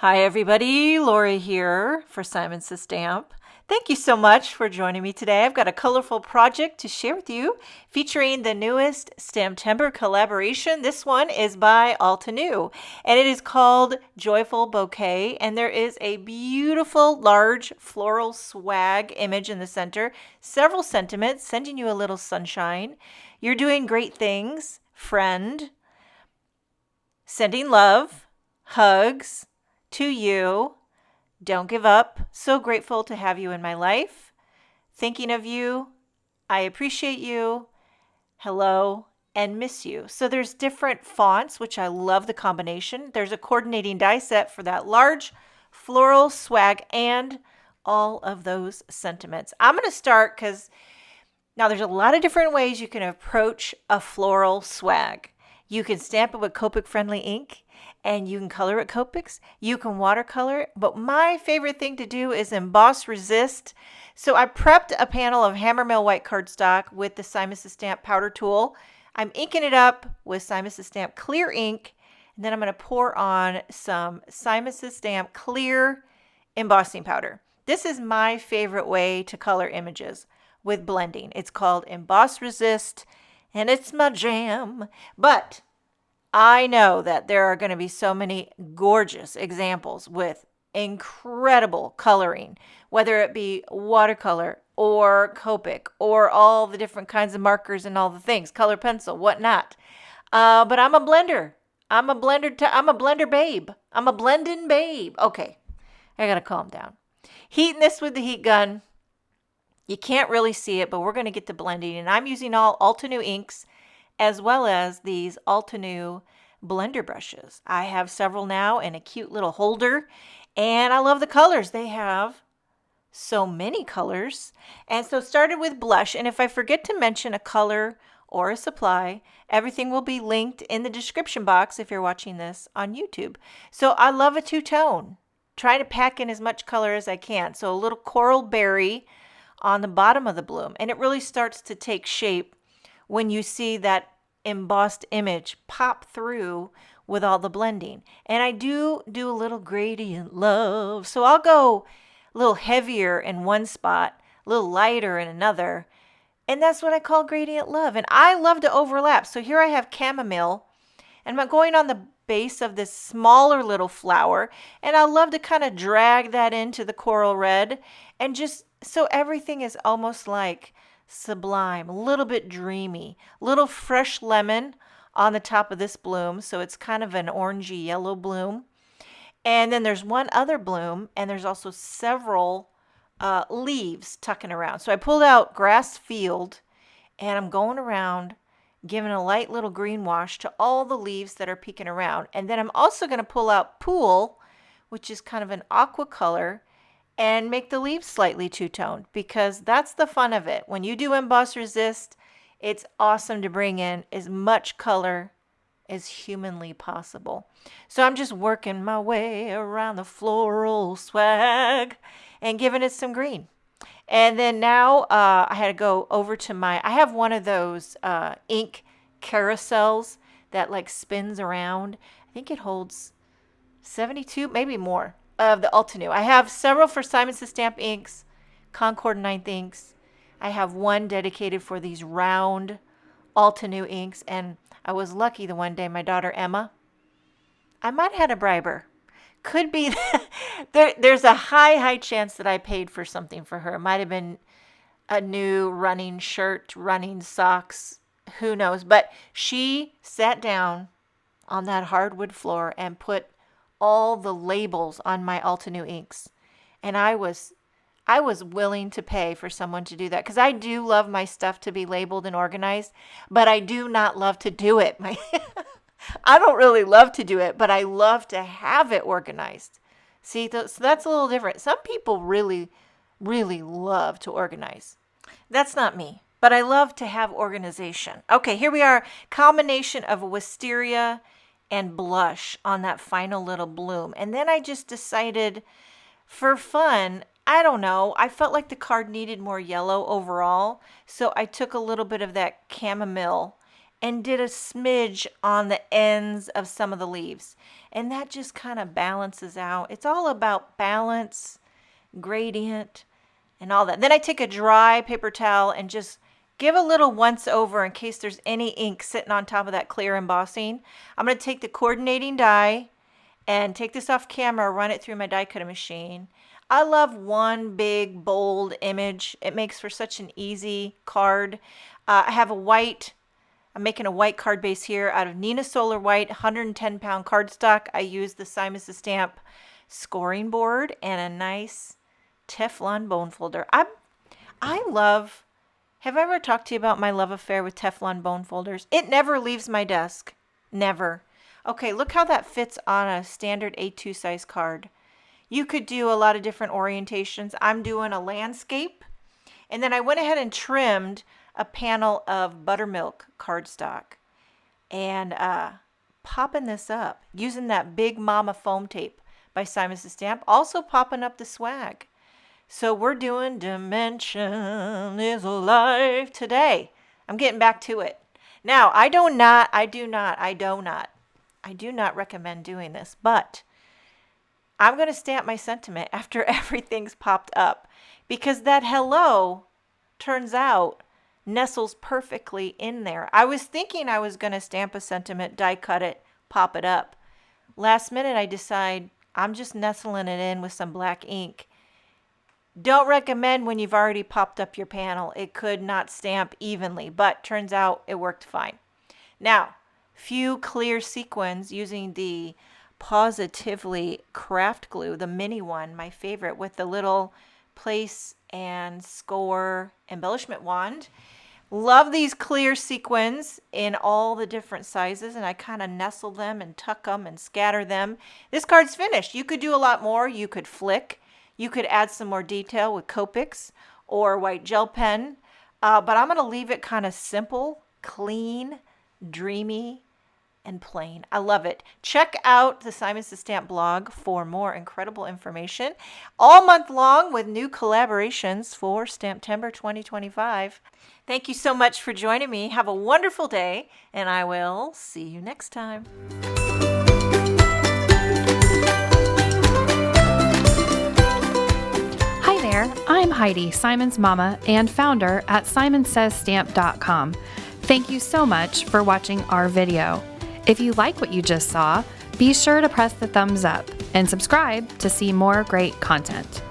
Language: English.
Hi everybody, Lori here for Simon Says Stamp. Thank you so much for joining me today. I've got a colorful project to share with you featuring the newest STAMPtember collaboration. This one is by Altenew and it is called Joyful Bouquet, and there is a beautiful large floral swag image in the center. Several sentiments sending you a little sunshine. You're doing great things, friend. Sending love, hugs to you. Don't give up. So grateful to have you in my life. Thinking of you. I appreciate you. Hello and miss you. So there's different fonts, which I love the combination. There's a coordinating die set for that large floral swag and all of those sentiments. I'm going to start because now there's a lot of different ways you can approach a floral swag. You can stamp it with Copic friendly ink and you can color it Copics. You can watercolor it, but my favorite thing to do is emboss resist. So I prepped a panel of Hammermill white cardstock with the Simon Says Stamp powder tool. I'm inking it up with Simon Says Stamp clear ink, and then I'm going to pour on some Simon Says Stamp clear embossing powder. This is my favorite way to color images with blending. It's called Emboss Resist, and it's my jam. But I know that there are going to be so many gorgeous examples with incredible coloring, whether it be watercolor or Copic or all the different kinds of markers and all the things, color pencil, whatnot. But I'm a blender. I'm a blender babe. I'm a blending babe. Okay, I got to calm down. Heating this with the heat gun. You can't really see it, but we're going to get to blending. And I'm using all Altenew inks as well as these Altenew blender brushes. I have several now in a cute little holder. And I love the colors. They have so many colors. And so started with blush. And if I forget to mention a color or a supply, everything will be linked in the description box if you're watching this on YouTube. So I love a two-tone. Try to pack in as much color as I can. So a little coral berry on the bottom of the bloom, and it really starts to take shape when you see that embossed image pop through with all the blending. And I do a little gradient love, so I'll go a little heavier in one spot, a little lighter in another, and that's what I call gradient love. And I love to overlap. So here I have chamomile, and I'm going on the base of this smaller little flower, and I love to kind of drag that into the coral red, and just so everything is almost like sublime, a little bit dreamy, little fresh lemon on the top of this bloom, so it's kind of an orangey yellow bloom. And then there's one other bloom, and there's also several leaves tucking around. So I pulled out grass field, and I'm going around giving a light little green wash to all the leaves that are peeking around. And then I'm also going to pull out pool, which is kind of an aqua color, and make the leaves slightly two-toned, because that's the fun of it. When you do emboss resist, it's awesome to bring in as much color as humanly possible. So I'm just working my way around the floral swag and giving it some green. And then now I had to go over to I have one of those ink carousels that like spins around. I think it holds 72, maybe more, of the Altenew. I have several for Simon Says Stamp inks, Concord 9th inks. I have one dedicated for these round Altenew inks, and I was lucky the one day my daughter Emma, I might have had to bribe her. Could be there's a high chance that I paid for something for her. It might have been a new running shirt, running socks, who knows. But she sat down on that hardwood floor and put all the labels on my Altenew inks. And I was willing to pay for someone to do that, because I do love my stuff to be labeled and organized, but I do not love to do it. I don't really love to do it, but I love to have it organized. See, so that's a little different. Some people really, really love to organize. That's not me, but I love to have organization. Okay, here we are. Combination of Wisteria and blush on that final little bloom. And then I just decided for fun, I don't know, I felt like the card needed more yellow overall. So I took a little bit of that chamomile and did a smidge on the ends of some of the leaves. And that just kind of balances out. It's all about balance, gradient, and all that. Then I take a dry paper towel and just give a little once over in case there's any ink sitting on top of that clear embossing. I'm going to take the coordinating die and take this off camera, run it through my die cutting machine. I love one big bold image. It makes for such an easy card. I have a white, I'm making a white card base here out of Nina Solar White 110-pound cardstock. I use the Simon Says Stamp scoring board and a nice Teflon bone folder. I love, have I ever talked to you about my love affair with Teflon bone folders? It never leaves my desk. Never. Okay, look how that fits on a standard A2 size card. You could do a lot of different orientations. I'm doing a landscape. And then I went ahead and trimmed a panel of buttermilk cardstock and popping this up using that Big Mama foam tape by Simon Says Stamp, also popping up the swag. So we're doing Dimension is Life today. I'm getting back to it. Now, I do not recommend doing this, but I'm going to stamp my sentiment after everything's popped up because that hello turns out nestles perfectly in there. I was thinking I was going to stamp a sentiment, die cut it, pop it up. Last minute I decide I'm just nestling it in with some black ink. Don't recommend when you've already popped up your panel. It could not stamp evenly, but turns out it worked fine. Now, few clear sequins using the Positively craft glue, the mini one, my favorite, with the little place and score embellishment wand. Love these clear sequins in all the different sizes, and I kind of nestle them and tuck them and scatter them. This card's finished. You could do a lot more. You could flick. You could add some more detail with Copics or white gel pen, but I'm going to leave it kind of simple, clean, dreamy, and plain. I love it. Check out the Simon Says Stamp blog for more incredible information all month long with new collaborations for STAMPtember 2025. Thank you so much for joining me. Have a wonderful day, and I will see you next time. Hi there, I'm Heidi, Simon's mama and founder at simonsaysstamp.com. Thank you so much for watching our video. If you like what you just saw, be sure to press the thumbs up and subscribe to see more great content.